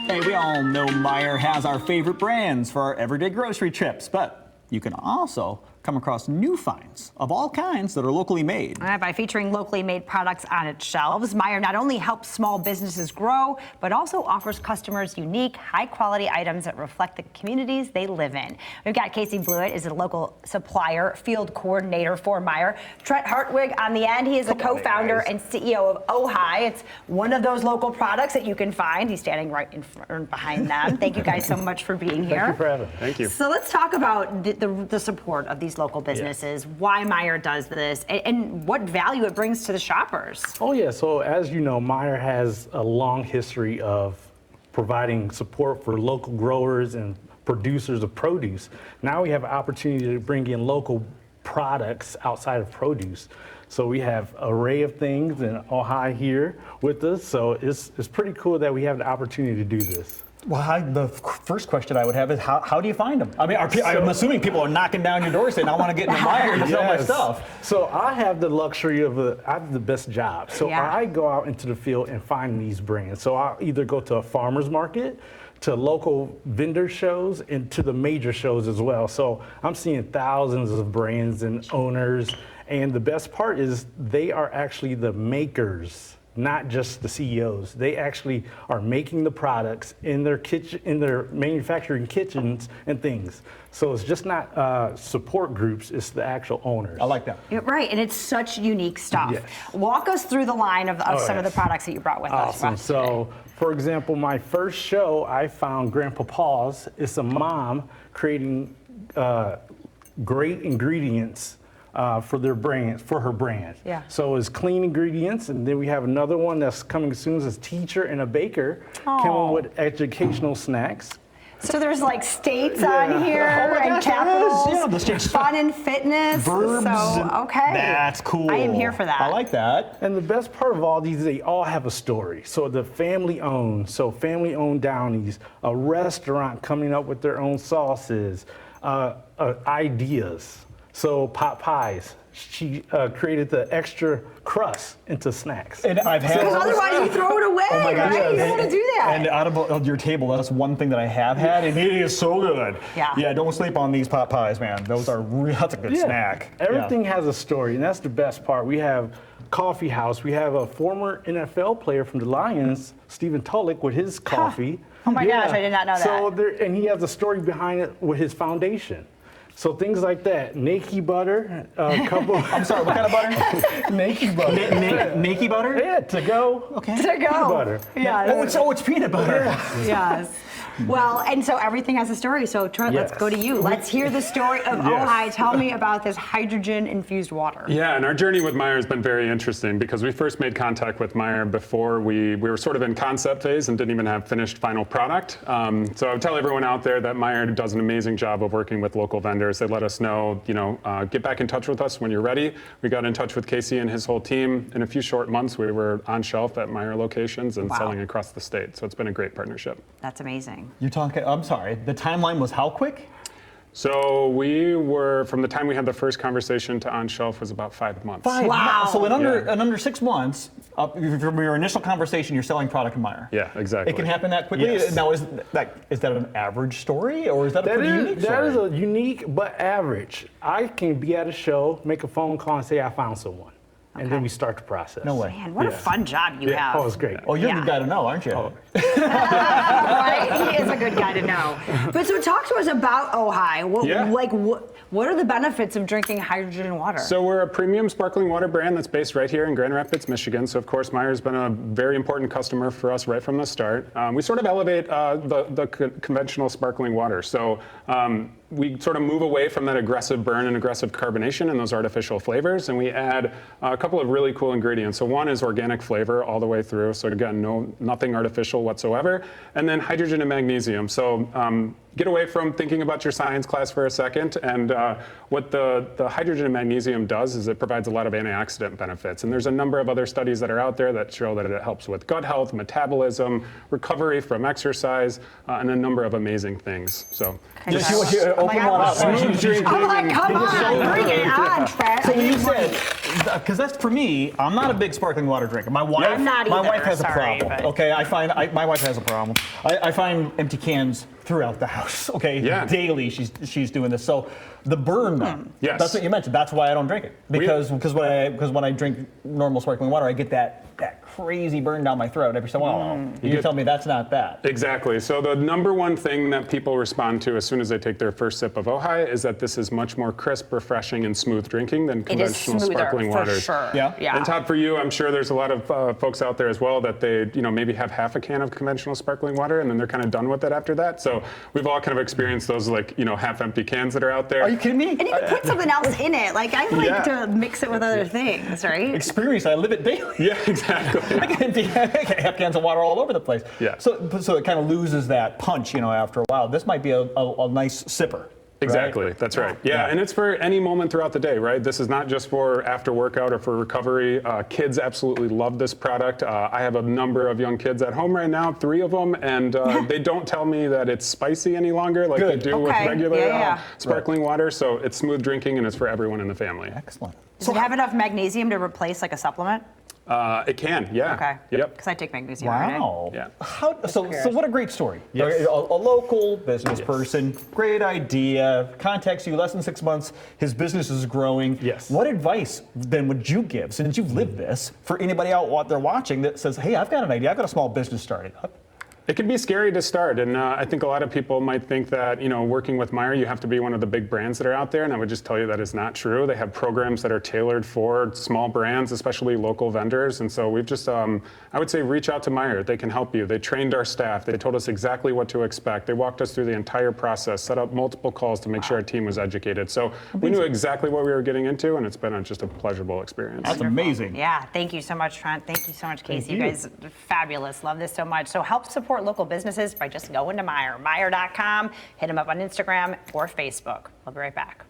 Hey, we all know Meijer has our favorite brands for our everyday grocery trips, but you can also come across new finds of all kinds that are locally made. By featuring locally made products on its shelves, Meijer not only helps small businesses grow, but also offers customers unique, high-quality items that reflect the communities they live in. We've got Casey Blewett, is a local supplier field coordinator for Meijer. Trent Hartwig on the end. He is a co-founder and CEO of Ojai. It's one of those local products that you can find. He's standing right in front, behind them. Thank you guys so much for being here. Thank you for having me. Thank you. So let's talk about the support of these local businesses, why Meijer does this, and what value it brings to the shoppers. Oh yeah, so as you know, Meijer has a long history of providing support for local growers and producers of produce. Now we have an opportunity to bring in local products outside of produce. So we have an array of things and Ojai here with us, so it's pretty cool that we have the opportunity to do this. Well, the first question I would have is how do you find them? I mean, I'm assuming people are knocking down your door saying, I want to get into Meijer to sell my stuff. So I have the luxury of I have the best job. So I go out into the field and find these brands. So I'll either go to a farmer's market, to local vendor shows, and to the major shows as well. So I'm seeing thousands of brands and owners. And the best part is they are actually the makers, not just the CEOs. They actually are making the products in their kitchen, in their manufacturing kitchens and things. So it's just not support groups, it's the actual owners. I like that. Yeah, right, and it's such unique stuff. Yes. Walk us through the line of some of the products that you brought with us. Awesome. So, for example, my first show, I found Grandpa Paul's. It's a mom creating great ingredients for their brand, for her brand. Yeah. So it's clean ingredients, and then we have another one that's coming soon. It's a teacher and a baker coming with educational snacks. So there's like states on here and capitals, the states. fun and fitness. Verbs. So okay, That's cool. I am here for that. I like that. And the best part of all these, they all have a story. So the family-owned, Downies, a restaurant coming up with their own sauces, ideas. So pot pies, she created the extra crust into snacks. And I've had. Because otherwise you throw it away, Oh my gosh, right? You don't want to do that. And out of your table, that's one thing that I have had, and it is so good. Yeah, don't sleep on these pot pies, man. Those are that's a good snack. Everything has a story, and that's the best part. We have Coffee House. We have a former NFL player from the Lions, Stephen Tulloch, with his coffee. Oh my gosh, I did not know that. So and he has a story behind it with his foundation. So things like that, Naked butter, a couple. I'm sorry, what kind of butter? Naked butter. Naked butter? Yeah, to go. Okay. To go. Peanut butter. Yeah. Oh, it's peanut butter. Yes. Well, and so everything has a story. So Trent, let's go to you. Let's hear the story of Ojai. Tell me about this hydrogen-infused water. Yeah, and our journey with Meijer has been very interesting because we first made contact with Meijer before we were sort of in concept phase and didn't even have finished final product. So I would tell everyone out there that Meijer does an amazing job of working with local vendors. They let us know, get back in touch with us when you're ready. We got in touch with Casey and his whole team. In a few short months, we were on shelf at Meijer locations and selling across the state. So it's been a great partnership. That's amazing. You're talking, I'm sorry, the timeline was how quick? So we were, from the time we had the first conversation to on shelf was about 5 months. Wow. So in under 6 months, from your initial conversation, you're selling product in Meijer. Yeah, exactly. It can happen that quickly? Yes. Now, is that an average story, or is that a pretty unique story? That is a unique but average. I can be at a show, make a phone call, and say I found someone. And then we start the process. No way. Man, what a fun job you have. Oh, it's great. Oh, you're a good guy to know, aren't you? Oh. Right? He is a good guy to know. But so talk to us about Ojai. What are the benefits of drinking hydrogen water? So we're a premium sparkling water brand that's based right here in Grand Rapids, Michigan. So of course, Meijer's been a very important customer for us right from the start. We sort of elevate the conventional sparkling water. So we sort of move away from that aggressive burn and aggressive carbonation and those artificial flavors, and we add a couple of really cool ingredients. So one is organic flavor all the way through. So again, nothing artificial whatsoever. And then hydrogen and magnesium. So get away from thinking about your science class for a second. And what the hydrogen and magnesium does is it provides a lot of antioxidant benefits. And there's a number of other studies that are out there that show that it helps with gut health, metabolism, recovery from exercise, and a number of amazing things. So Open one up. I'm like, come on, bring it on, Trent. So you said because that's for me. I'm not a big sparkling water drinker. My wife, I'm not my either, wife has sorry, a problem. but- Okay, my wife has a problem. I find empty cans throughout the house. Okay, Yeah. daily she's doing this. So the burn, though, Yes. that's what you mentioned. That's why I don't drink it because when I drink normal sparkling water, I get that crazy burn down my throat every so while. You tell me that's not that. Exactly. So the number one thing that people respond to as soon as they take their first sip of Ojai is that this is much more crisp, refreshing, and smooth drinking than It is conventional smoother, sparkling for waters. sure. Yeah. And Todd, for you, I'm sure there's a lot of folks out there as well that they, maybe have half a can of conventional sparkling water and then they're kind of done with it after that. So we've all kind of experienced those half-empty cans that are out there. Are you kidding me? And you can put something else in it. Like I like Yeah. to mix it with other things, right? Experience. I live it daily. Yeah, exactly. I can have cans of water all over the place. Yeah. So it kind of loses that punch, after a while. This might be a nice sipper. Exactly. Right? That's right. Yeah, and it's for any moment throughout the day, right? This is not just for after workout or for recovery. Kids absolutely love this product. I have a number of young kids at home right now, 3 of them, and they don't tell me that it's spicy any longer like they do with regular sparkling water. So it's smooth drinking and it's for everyone in the family. Excellent. Does it have enough magnesium to replace like a supplement? It can, yeah. Okay. Yep. Because I take magnesium every day. Wow. Yeah. So what a great story. Yes. A local business person, great idea, contacts you less than 6 months, his business is growing. Yes. What advice then would you give, since you've lived this, for anybody out there watching that says, hey, I've got an idea, I've got a small business starting up? It can be scary to start, and I think a lot of people might think that, working with Meijer, you have to be one of the big brands that are out there, and I would just tell you that is not true. They have programs that are tailored for small brands, especially local vendors, and so we've just, I would say, reach out to Meijer. They can help you. They trained our staff. They told us exactly what to expect. They walked us through the entire process, set up multiple calls to make sure our team was educated. So we knew exactly what we were getting into, and it's been just a pleasurable experience. That's amazing. Yeah, thank you so much, Trent. Thank you so much, Casey. Thank You you. guys are fabulous. Love this so much. So help support local businesses by just going to Meijer, Meijer.com. Hit them up on Instagram or Facebook. We'll be right back.